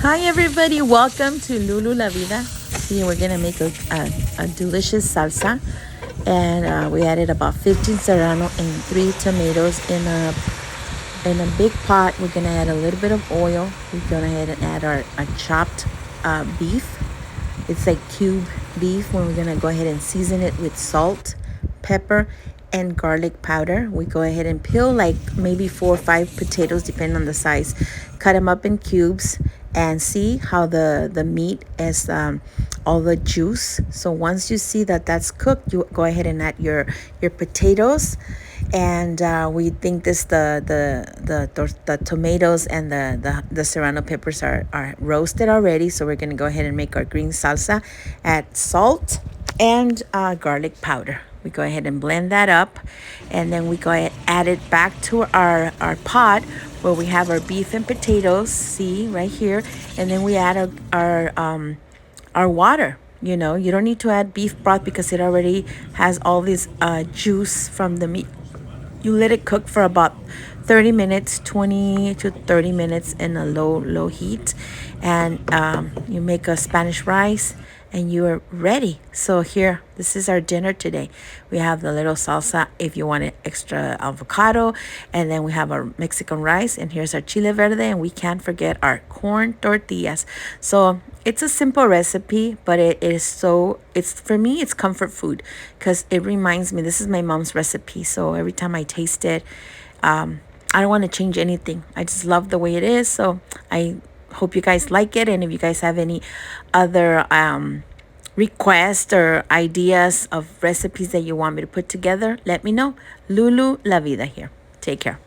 Hi everybody, welcome to Lulu La Vida. See, we're gonna make a delicious salsa, and we added about 15 serrano and 3 tomatoes in a big pot. We're gonna add a little bit of oil. We're gonna ahead and add our chopped beef. It's like cube beef. When we're gonna go ahead and season it with salt, pepper, and garlic powder. We go ahead and peel like maybe 4 or 5 potatoes, depending on the size. Cut them up in cubes and see how the meat is all the juice. So once you see that that's cooked, you go ahead and add your potatoes. And we think the tomatoes and the serrano peppers are roasted already. So we're gonna go ahead and make our green salsa. Add salt and garlic powder. We go ahead and blend that up, and then we go ahead and add it back to our pot where we have our beef and potatoes. See right here, and then we add our water. You know, you don't need to add beef broth because it already has all this juice from the meat. You let it cook for about 30 minutes, 20 to 30 minutes in a low heat, and you make a Spanish rice and you are ready. So here, this is our dinner today. We have the little salsa if you want it extra avocado, and then we have our Mexican rice, and here's our chile verde, and we can't forget our corn tortillas. So it's a simple recipe, but it's for me, it's comfort food because it reminds me, this is my mom's recipe. So every time I taste it, I don't want to change anything. I just love the way it is. So I hope you guys like it. And if you guys have any other requests or ideas of recipes that you want me to put together, let me know. Lulu La Vida here. Take care.